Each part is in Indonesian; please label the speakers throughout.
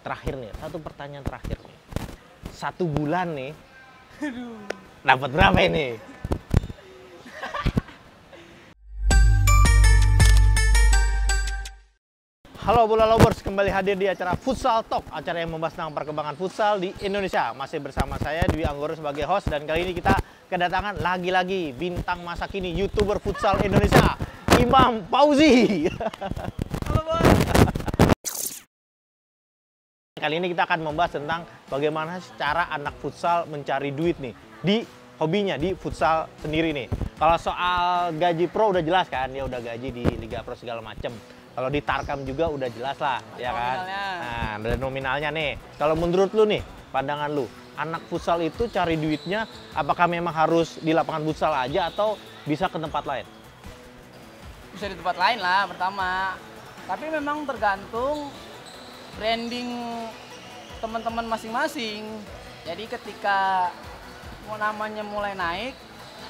Speaker 1: terakhir nih, satu pertanyaan terakhir nih. 1 bulan nih, dapat berapa ini? Halo Bola Lovers, kembali hadir di acara Futsal Talk, acara yang membahas tentang perkembangan futsal di Indonesia. Masih bersama saya Dwi Anggoro sebagai host, dan kali ini kita kedatangan lagi-lagi bintang masa kini YouTuber futsal Indonesia, Imam Fauzi.
Speaker 2: Halo Bos.
Speaker 1: Kali ini kita akan membahas tentang bagaimana cara anak futsal mencari duit nih di hobinya, di futsal sendiri nih. Kalau soal gaji pro udah jelas kan, dia udah gaji di Liga Pro segala macem. Kalau di Tarkam juga udah jelas lah, ya kan? Nah, dari nominalnya nih. Kalau menurut lu nih, pandangan lu, anak futsal itu cari duitnya apakah memang harus di lapangan futsal aja atau bisa ke tempat lain?
Speaker 2: Bisa di tempat lain lah pertama. Tapi memang tergantung branding teman-teman masing-masing. Jadi ketika namanya mulai naik,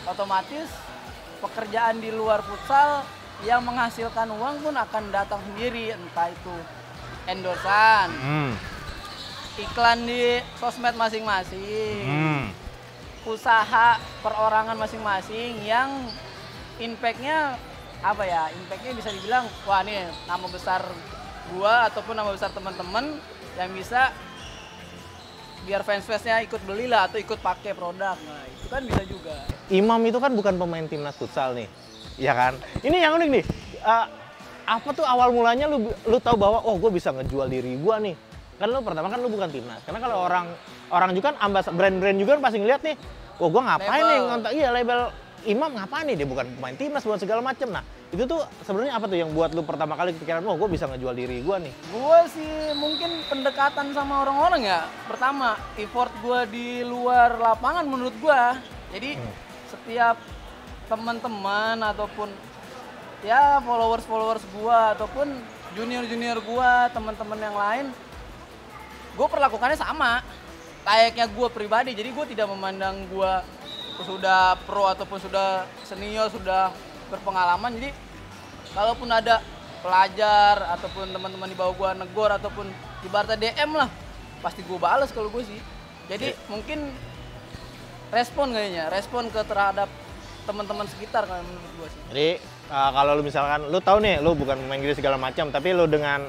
Speaker 2: otomatis pekerjaan di luar futsal yang menghasilkan uang pun akan datang sendiri, entah itu endorsan, iklan di sosmed masing-masing, usaha perorangan masing-masing yang impact-nya apa ya? Impact-nya bisa dibilang, wah nih nama besar gua ataupun nama besar teman-teman yang bisa biar fans-fansnya ikut belilah atau ikut pakai produk. Nah, itu kan bisa juga.
Speaker 1: Imam itu kan bukan pemain timnas futsal nih. Ya kan? Ini yang unik nih. Apa tuh awal mulanya lu tahu bahwa oh gue bisa ngejual diri gue nih. Kan lu pertama kan lu bukan timnas. Karena kalau orang juga kan brand-brand juga kan pasti ngeliat nih. Oh gue ngapain label nih ngontak label Imam ngapain nih, dia bukan pemain timnas bukan segala macem. Nah, itu tuh sebenarnya apa tuh yang buat lu pertama kali kepikiran oh gue bisa ngejual diri gue nih?
Speaker 2: Gue sih mungkin pendekatan sama orang-orang ya. Pertama, effort gue di luar lapangan menurut gue. Jadi setiap teman-teman ataupun ya followers gua ataupun junior gua, teman-teman yang lain, gue perlakukannya sama layaknya gue pribadi. Jadi gue tidak memandang gue sudah pro ataupun sudah senior, sudah berpengalaman. Jadi kalaupun ada pelajar ataupun teman-teman di bawah gue negor ataupun ibaratnya DM lah, pasti gue balas kalau gue sih. Jadi mungkin respon ke terhadap teman-teman sekitar kan menurut gue sih.
Speaker 1: Jadi kalau lu misalkan lu tahu nih lu bukan pemain gini segala macam, tapi lu dengan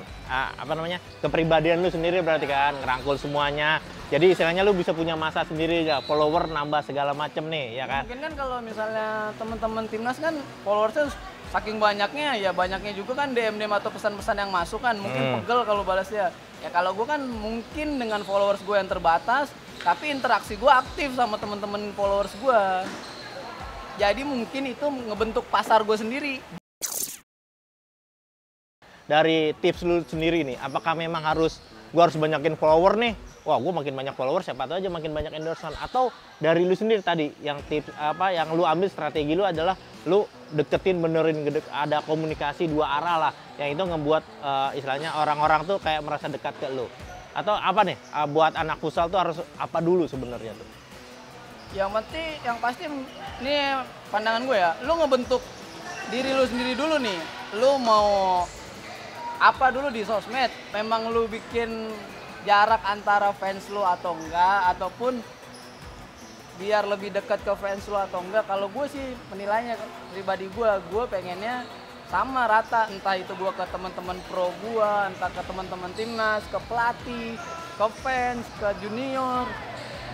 Speaker 1: kepribadian lu sendiri berarti kan ngerangkul semuanya. Jadi istilahnya lu bisa punya masa sendiri ya, follower nambah segala macam nih, ya kan?
Speaker 2: Mungkin kan kalau misalnya teman-teman timnas kan followersnya saking banyaknya, ya banyaknya juga kan DM atau pesan-pesan yang masuk kan, mungkin pegel kalau balasnya. Ya kalau gue kan mungkin dengan followers gue yang terbatas, tapi interaksi gue aktif sama teman-teman followers gue. Jadi mungkin itu ngebentuk pasar gue sendiri.
Speaker 1: Dari tips lu sendiri nih, apakah memang gue harus banyakin follower nih? Wah, gue makin banyak follower, siapa tahu aja makin banyak endorsement. Atau dari lu sendiri tadi, yang tips yang lu ambil strategi lu adalah lu deketin ada komunikasi dua arah lah. Yang itu ngebuat istilahnya orang-orang tuh kayak merasa dekat ke lu. Atau apa nih, buat anak futsal tuh harus apa dulu sebenarnya tuh?
Speaker 2: Yang pasti ini pandangan gue ya, lu ngebentuk diri lu sendiri dulu nih. Lu mau apa dulu di sosmed? Memang lu bikin jarak antara fans lu atau enggak, ataupun biar lebih dekat ke fans lu atau enggak. Kalau gue sih menilainya pribadi gue pengennya sama rata, entah itu gue ke teman-teman pro gue, entah ke teman-teman timnas, ke pelatih, ke fans, ke junior.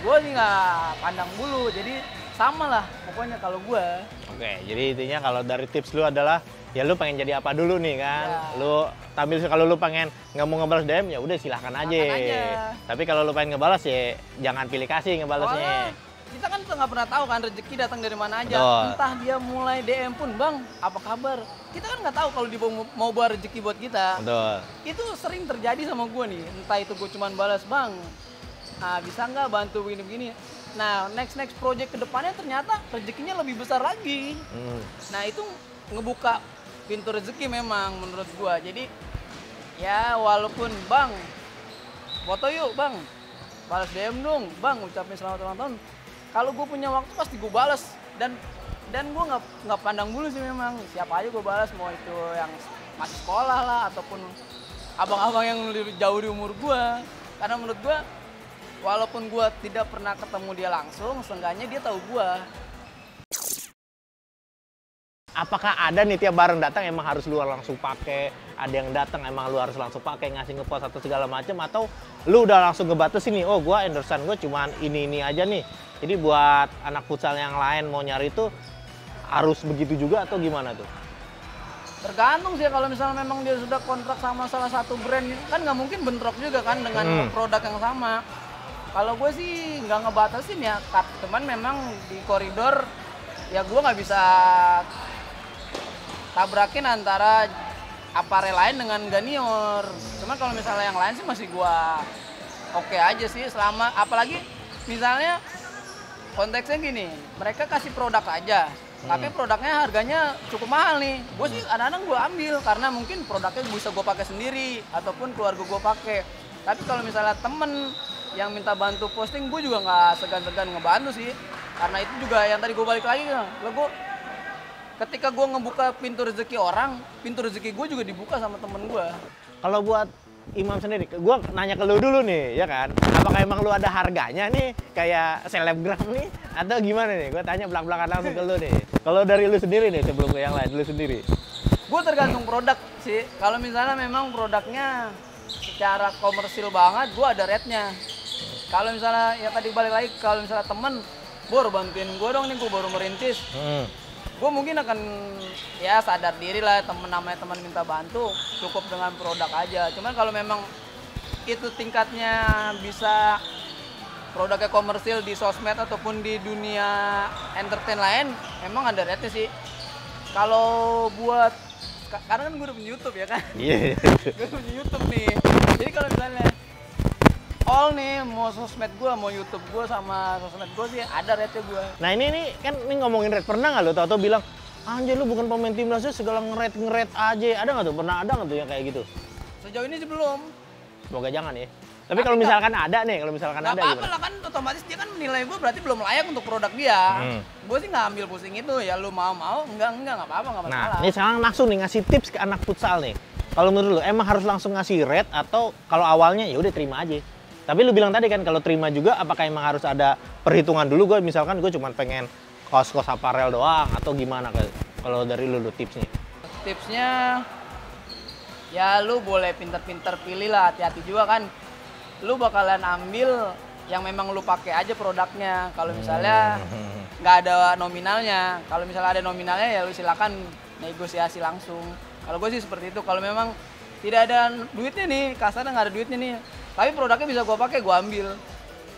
Speaker 2: Gue sih nggak pandang bulu, jadi sama lah pokoknya kalau gue.
Speaker 1: Oke, jadi intinya kalau dari tips lu adalah ya lu pengen jadi apa dulu nih kan? Ya. Lu tampil kalau lu pengen nggak mau ngebalas DM ya udah silahkan aja. Tapi kalau lu pengen ngebalas ya jangan pilih kasih ngebalasnya.
Speaker 2: Kita kan nggak pernah tahu kan rezeki datang dari mana aja.
Speaker 1: Betul.
Speaker 2: Entah dia mulai DM pun, bang apa kabar? Kita kan nggak tahu kalau dia mau bawa rezeki buat kita.
Speaker 1: Betul.
Speaker 2: Itu sering terjadi sama gue nih. Entah itu gue cuman balas, bang bisa nggak bantu begini-begini. Nah, next project kedepannya ternyata rezekinya lebih besar lagi. Nah, itu ngebuka pintu rezeki memang menurut gua. Jadi ya walaupun bang foto yuk bang, balas DM dong bang, ucapin selamat ulang tahun. Kalau gue punya waktu pasti gue balas, dan gue nggak pandang bulu sih memang. Siapa aja gue balas, mau itu yang masih sekolah lah ataupun abang-abang yang lebih jauh di umur gue. Karena menurut gue, walaupun gue tidak pernah ketemu dia langsung, seenggaknya dia tahu gue.
Speaker 1: Apakah ada nih tiap barang datang emang harus lu langsung pakai, ada yang datang emang lu harus langsung pakai, ngasih ngepost atau segala macam, atau lu udah langsung ngebatasin nih, oh gua endorsean gua cuman ini aja nih. Jadi buat anak futsal yang lain mau nyari itu harus begitu juga atau gimana tuh?
Speaker 2: Tergantung sih, kalau misalnya memang dia sudah kontrak sama salah satu brand, kan nggak mungkin bentrok juga kan dengan produk yang sama. Kalau gue sih nggak ngebatasin ya, cuman memang di koridor ya gue nggak bisa tabrakin antara aparel lain dengan Ganior. Cuman kalau misalnya yang lain sih masih gua oke aja sih, selama apalagi misalnya konteksnya gini, mereka kasih produk aja, tapi produknya harganya cukup mahal nih. Gue sih kadang-kadang gue ambil karena mungkin produknya bisa gue pakai sendiri ataupun keluarga gue pakai. Tapi kalau misalnya temen yang minta bantu posting, gue juga nggak segan-segan ngebantu sih. Karena itu juga yang tadi gue balik lagi, gue ketika gue ngebuka pintu rezeki orang, pintu rezeki gue juga dibuka sama temen gue.
Speaker 1: Kalau buat Imam sendiri, gue nanya ke lu dulu nih, ya kan? Apakah emang lu ada harganya nih, kayak selebgram nih, atau gimana nih? Gue tanya belak-belakan langsung ke lu nih. Kalau dari lu sendiri nih, sebelum ke yang lain, lu sendiri.
Speaker 2: Gue tergantung produk sih. Kalau misalnya memang produknya secara komersil banget, gue ada rate-nya. Kalau misalnya, ya tadi balik lagi, kalau misalnya temen, Bor bantuin gue dong nih, gue baru merintis. Gue mungkin akan ya sadar diri lah, namanya teman minta bantu, cukup dengan produk aja. Cuman kalau memang itu tingkatnya bisa produknya komersil di sosmed ataupun di dunia entertain lain, memang ada rate sih. Kalau buat, karena kan gue udah punya YouTube ya kan?
Speaker 1: Iya.
Speaker 2: Gue punya YouTube nih. Jadi kalau misalnya all nih, mau sosmed gue, mau YouTube gue sama sosmed gue sih ada rate-nya gue.
Speaker 1: Nah ini kan ngomongin rate, pernah nggak lo tau bilang, anjir lu bukan pemain timnas segala nge-rate aja, ada nggak tuh? Pernah ada nggak tuh yang kayak gitu?
Speaker 2: Sejauh ini sih belum.
Speaker 1: Semoga jangan ya. Tapi kalau misalkan ada nih, kalau misalkan ada
Speaker 2: apa-apa
Speaker 1: gimana?
Speaker 2: lah kan, otomatis dia kan menilai gue berarti belum layak untuk produk dia. Gue sih nggak ambil pusing itu, ya lu mau nggak apa-apa, nggak masalah.
Speaker 1: Nah ini sekarang langsung nih ngasih tips ke anak futsal nih. Kalau menurut lu emang harus langsung ngasih rate atau kalau awalnya ya udah terima aja? Tapi lu bilang tadi kan kalau terima juga apakah emang harus ada perhitungan dulu? Gue misalkan gue cuma pengen kos-kos aparel doang atau gimana kalau dari lu tipsnya?
Speaker 2: Tipsnya ya lu boleh pinter-pinter pilih lah, hati-hati juga kan. Lu bakalan ambil yang memang lu pakai aja produknya. Kalau misalnya nggak ada nominalnya, kalau misalnya ada nominalnya ya lu silakan negosiasi langsung. Kalau gue sih seperti itu. Kalau memang tidak ada duitnya nih, kasarnya nggak ada duitnya nih, tapi produknya bisa gue pakai, gue ambil.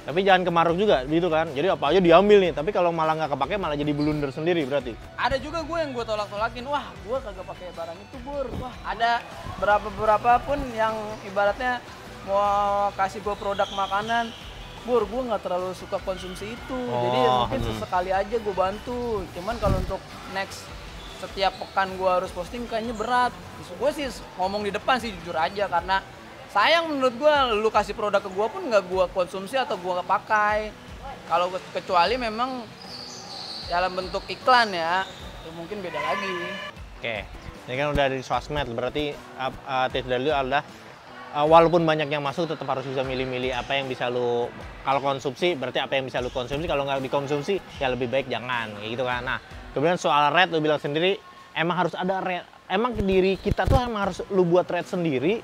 Speaker 1: Tapi jangan kemaruk juga gitu kan, jadi apa aja diambil nih, tapi kalau malah nggak kepake malah jadi blunder sendiri berarti.
Speaker 2: Ada juga gue yang gue tolak-tolakin, wah gue kagak pakai barang itu Bur. Wah ada beberapa pun yang ibaratnya mau kasih gue produk makanan, Bur gue nggak terlalu suka konsumsi itu, jadi mungkin sesekali aja gue bantu. Cuman kalau untuk next setiap pekan gue harus posting kayaknya berat. Gue sih ngomong di depan sih jujur aja, karena sayang menurut gue, lu kasih produk ke gue pun nggak gue konsumsi atau gue nggak pakai. Kalau kecuali memang dalam bentuk iklan ya mungkin beda lagi.
Speaker 1: Oke, ini kan udah dari sosmed, berarti tips dari lu adalah walaupun banyak yang masuk tetap harus bisa milih-milih apa yang bisa lu, kalau konsumsi berarti apa yang bisa lu konsumsi, kalau nggak dikonsumsi ya lebih baik jangan, kayak gitu kan. Nah, kemudian soal rate lu bilang sendiri, emang harus ada rate, emang diri kita tuh emang harus lu buat rate sendiri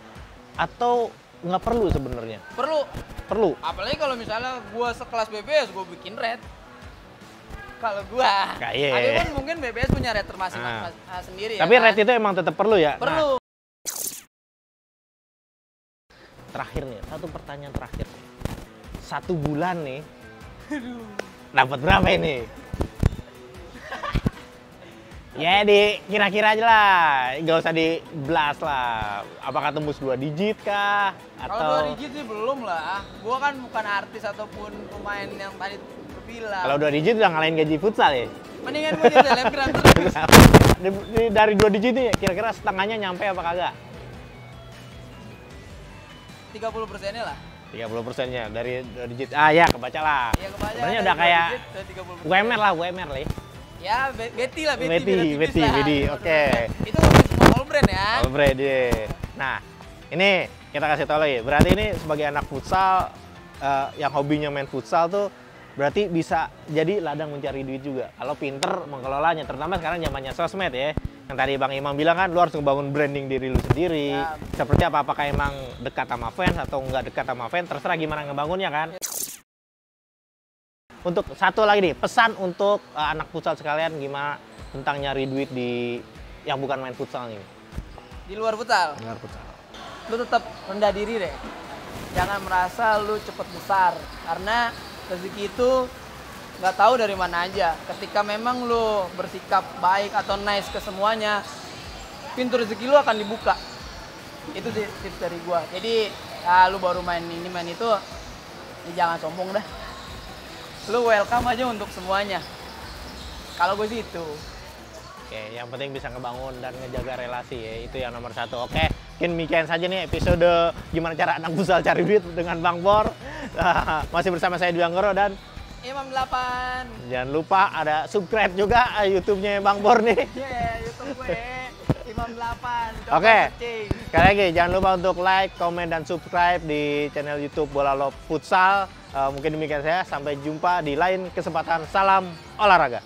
Speaker 1: atau nggak perlu sebenarnya? Perlu. Apalagi
Speaker 2: kalau misalnya gua sekelas BBS, gua bikin rate. Kalau gua, tapi kan mungkin BBS punya rate masing-masing sendiri.
Speaker 1: Tapi ya, rate itu emang tetap perlu ya?
Speaker 2: Perlu. Nah,
Speaker 1: terakhir nih, satu pertanyaan terakhir. 1 bulan nih, dapat berapa ini? Ya kira-kira aja lah, nggak usah di-blast lah. Apakah tembus 2 digit kah?
Speaker 2: Kalau 2 digit sih belum lah. Gua kan bukan artis ataupun pemain yang tadi bilang.
Speaker 1: Kalau 2 digit udah ngalahin gaji futsal ya?
Speaker 2: Mendingan gue jadi selebgram terus.
Speaker 1: Dari 2 digit nih, kira-kira setengahnya nyampe apa kagak?
Speaker 2: 30%-nya lah.
Speaker 1: 30%-nya dari 2 digit. Ah ya, kebaca lah.
Speaker 2: Iya, kebaca.
Speaker 1: Sebenarnya udah kayak UMR lah.
Speaker 2: Ya, Betty lah,
Speaker 1: Betty, oke.
Speaker 2: Itu ngomongin semua all brand ya.
Speaker 1: All brand, ya. Nah, Ini kita kasih tahu lagi. Berarti ini sebagai anak futsal yang hobinya main futsal tuh berarti bisa jadi ladang mencari duit juga. Kalau pinter mengelolanya, terutama sekarang zamannya sosmed ya. Yang tadi Bang Imam bilang kan, lu harus ngebangun branding diri lu sendiri.
Speaker 2: Ya.
Speaker 1: Seperti apa, apakah emang dekat sama fans atau nggak dekat sama fans, terserah gimana ngebangunnya kan. Untuk satu lagi nih, pesan untuk anak futsal sekalian gimana tentang nyari duit di yang bukan main futsal nih.
Speaker 2: Di luar futsal,
Speaker 1: Luar futsal.
Speaker 2: lu tetap rendah diri deh. Jangan merasa lu cepet besar, karena rezeki itu nggak tahu dari mana aja. Ketika memang lu bersikap baik atau nice ke semuanya, pintu rezeki lu akan dibuka. Itu sih tips dari gua. Jadi ya lu baru main ini main itu, ya jangan sombong dah. Lu welcome aja untuk semuanya. Kalau gue sih itu.
Speaker 1: Oke, yang penting bisa ngebangun dan ngejaga relasi ya, itu yang nomor satu. Oke, mungkin demikian saja nih episode gimana cara anak futsal cari duit dengan Bang Bor. Masih bersama saya Dwi Anggoro dan
Speaker 2: Imam 8.
Speaker 1: jangan lupa ada subscribe juga YouTube-nya Bang Bor nih.
Speaker 2: YouTube gue Imam 8. Coba
Speaker 1: Oke.
Speaker 2: searching.
Speaker 1: Sekali lagi jangan lupa untuk like, komen, dan subscribe di channel YouTube Bola Love Futsal. Mungkin demikian saya, sampai jumpa di lain kesempatan. Salam olahraga.